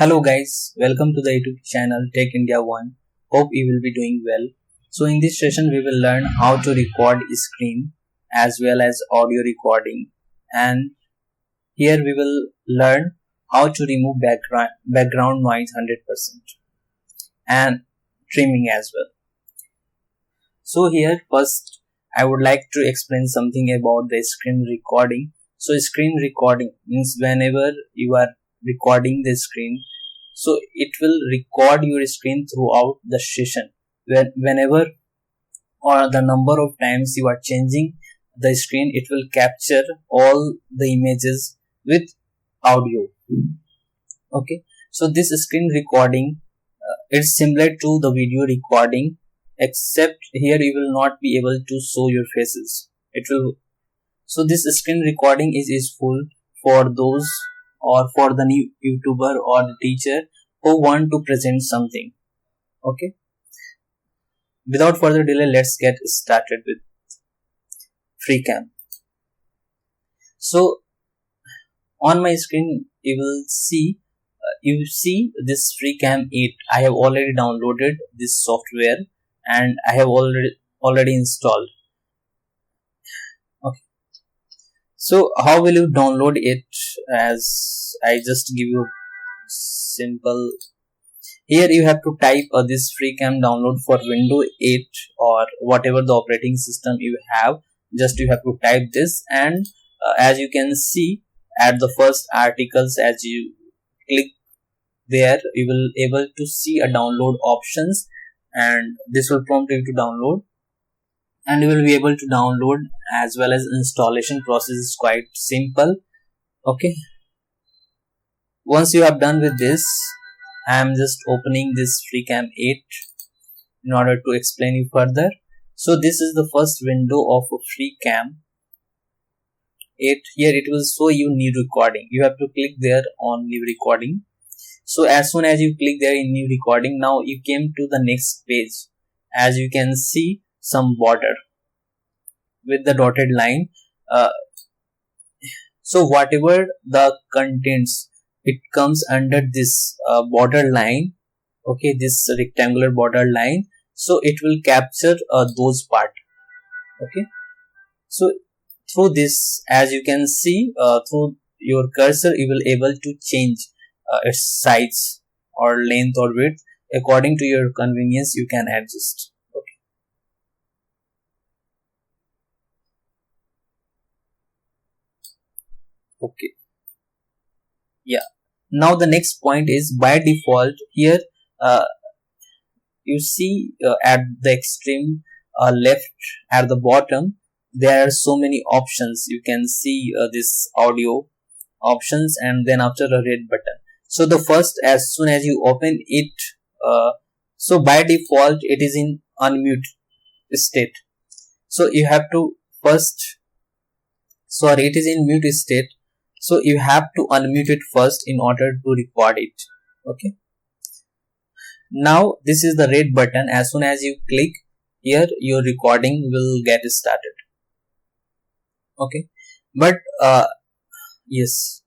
Hello guys, welcome to the YouTube channel Tech India 1. Hope you will be doing well. So in this session we will learn how to record screen as well as audio recording, and here we will learn how to remove background noise 100% and trimming as well. So here first I would like to explain something about the screen recording. So screen recording means whenever you are recording the screen, so it will record your screen throughout the session. Whenever or the number of times you are changing the screen, it will capture all the images with audio. Okay, so this screen recording is similar to the video recording, except here you will not be able to show your faces. It will. So this screen recording is useful for those or for the new YouTuber or the teacher who want to present something. Okay, without further delay, let's get started with FreeCam. So on my screen you see this FreeCam 8. I have already downloaded this software and I have already installed. Okay, so how will you download it? As I just give you simple. Here you have to type this FreeCam download for Windows 8 or whatever the operating system you have. Just you have to type this, and as you can see at the first articles, as you click there, you will able to see a download options, and this will prompt you to download, and you will be able to download as well as installation process is quite simple. Okay, once you have done with this, I am just opening this FreeCam 8 in order to explain you further. So this is the first window of a FreeCam 8. Here it will show you new recording. You have to click there on new recording. So as soon as you click there in new recording, now you came to the next page. As you can see, some border with the dotted line. So whatever the contents, it comes under this border line. Okay, this rectangular border line, so it will capture those part. Okay, so through this, as you can see, through your cursor you will able to change its size or length or width according to your convenience. You can adjust. Okay, yeah, now the next point is, by default here uh, you see at the extreme left at the bottom, there are so many options. You can see this audio options, and then after a red button. So the first, as soon as you open it, so by default it is in unmute state. So you have to first, sorry, it is in mute state. So you have to unmute it first in order to record it. Okay, now this is the red button. As soon as you click here, your recording will get started. Okay, but yes,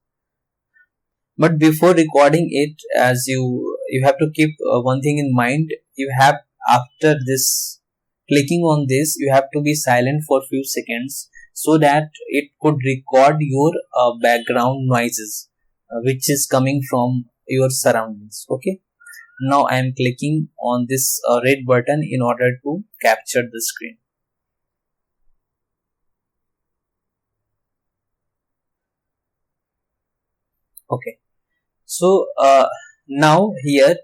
but before recording it, as you have to keep one thing in mind. You have, after this clicking on this, you have to be silent for few seconds so that it could record your background noises which is coming from your surroundings. Okay, now I am clicking on this red button in order to capture the screen. Okay, so now here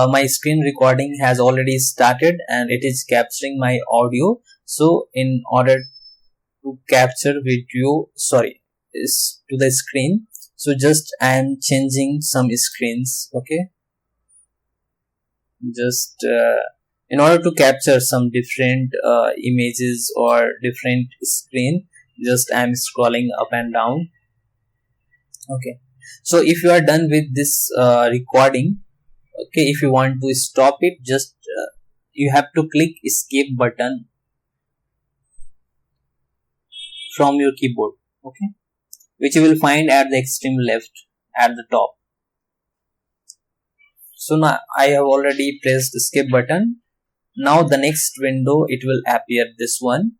my screen recording has already started and it is capturing my audio. So in order to capture video, sorry, is to the screen, so just I am changing some screens. Okay, just in order to capture some different images or different screen, just I am scrolling up and down. Okay, so if you are done with this recording, okay, if you want to stop it, just you have to click escape button from your keyboard. Okay, which you will find at the extreme left at the top. So now I have already pressed the skip button. Now the next window it will appear, this one,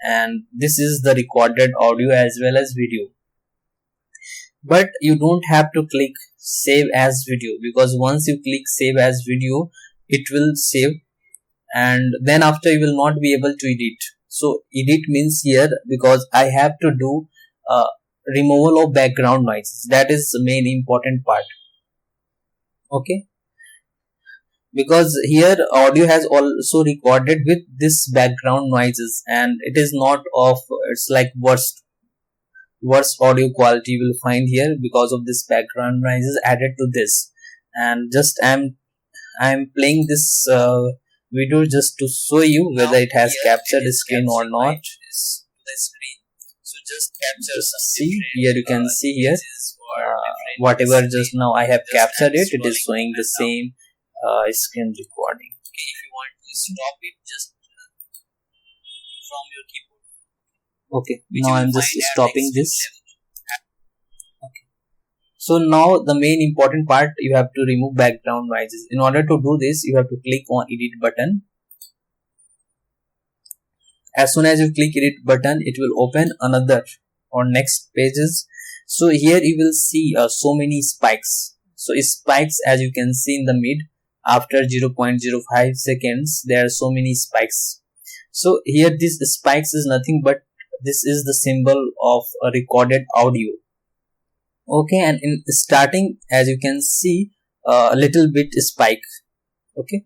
and this is the recorded audio as well as video. But you don't have to click save as video, because once you click save as video it will save, and then after you will not be able to edit. So edit means here, because I have to do removal of background noises. That is the main important part. Okay, because here audio has also recorded with this background noises, and it is not of, it's like worst audio quality you will find here because of this background noises added to this. And just I'm playing this video just to show you whether it has captured the screen or not. The screen. So just capture some. See here, you can see here whatever just now I have captured it. It is showing the same screen recording. Okay, if you want to stop it, just from your keyboard. Okay, now I'm just stopping this. Okay. So now the main important part, you have to remove background noises. In order to do this, you have to click on edit button. As soon as you click edit button, it will open another or next pages. So here you will see so many spikes. So spikes, as you can see in the mid, after 0.05 seconds there are so many spikes. So here this spikes is nothing but this is the symbol of a recorded audio. Okay, and in starting, as you can see, a little bit spike. Okay,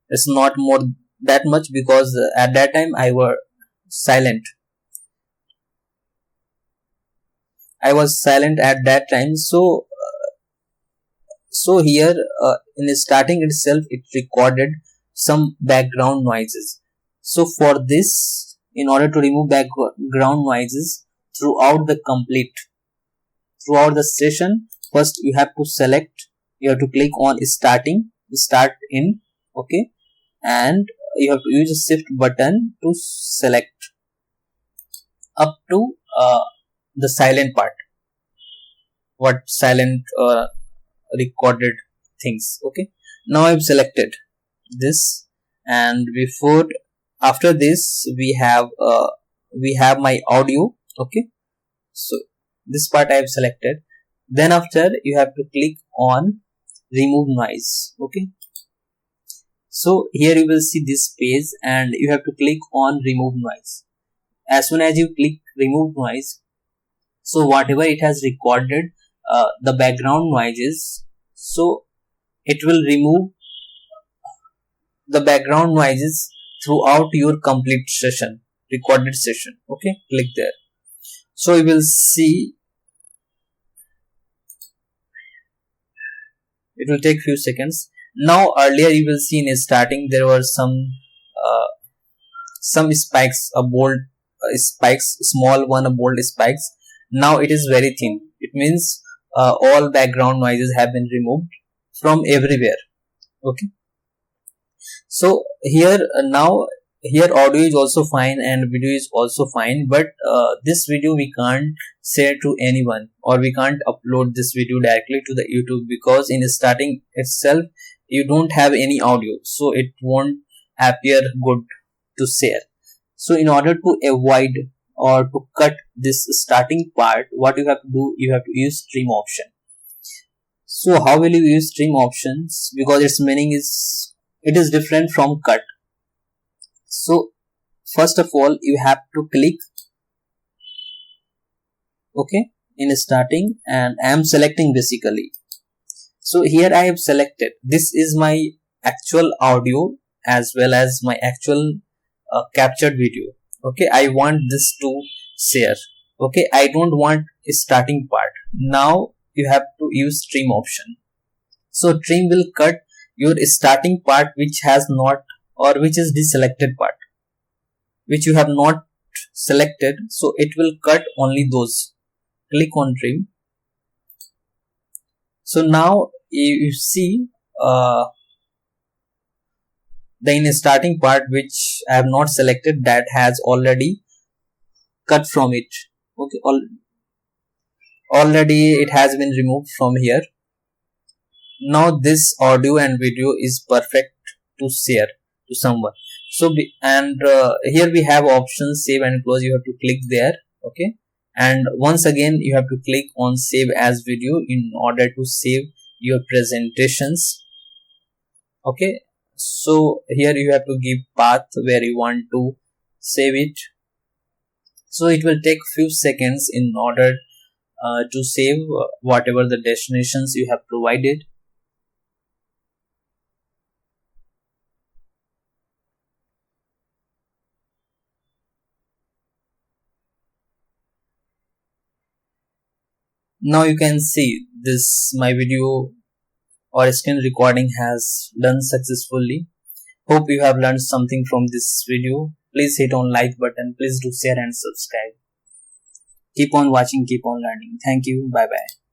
it's not more that much, because at that time I was silent. At that time. So here in the starting itself it recorded some background noises. So for this, in order to remove background noises throughout the session, first you have to click on start in. Okay, and you have to use the shift button to select up to the silent part, what silent recorded things. Okay, now I've selected this, and after this we have my audio. Okay, so this part I have selected. Then after, you have to click on remove noise. Okay, so here you will see this page, and you have to click on remove noise. As soon as you click remove noise, so whatever it has recorded, the background noises, so it will remove the background noises throughout your complete recorded session. Okay, click there. So you will see, it will take few seconds. Now earlier you will see in starting there were some spikes, small one, a bold spikes. Now it is very thin. It means all background noises have been removed from everywhere. Okay, so here here audio is also fine and video is also fine, but this video we can't share to anyone, or we can't upload this video directly to the YouTube, because in starting itself you don't have any audio, so it won't appear good to share. So in order to avoid or to cut this starting part, what you have to do, you have to use stream option. So how will you use stream options? Because its meaning is, it is different from cut. So first of all, you have to click, okay, in starting, and I am selecting basically. So here I have selected, this is my actual audio as well as my actual captured video. Okay, I want this to share. Okay, I don't want a starting part. Now you have to use trim option. So trim will cut your starting part which has not, or which is deselected part, which you have not selected. So it will cut only those. Click on trim. So now you see the in starting part which I have not selected, that has already cut from it. Okay, already it has been removed from here. now this audio and video is perfect to share to someone. So here we have options save and close. You have to click there. Okay, and once again you have to click on save as video in order to save your presentations. Okay, so here you have to give path where you want to save it. So it will take few seconds in order to save whatever the destinations you have provided. Now you can see this my video or screen recording has done successfully. Hope you have learned something from this video. Please hit on like button. Please do share and subscribe. Keep on watching, keep on learning. Thank you. Bye bye.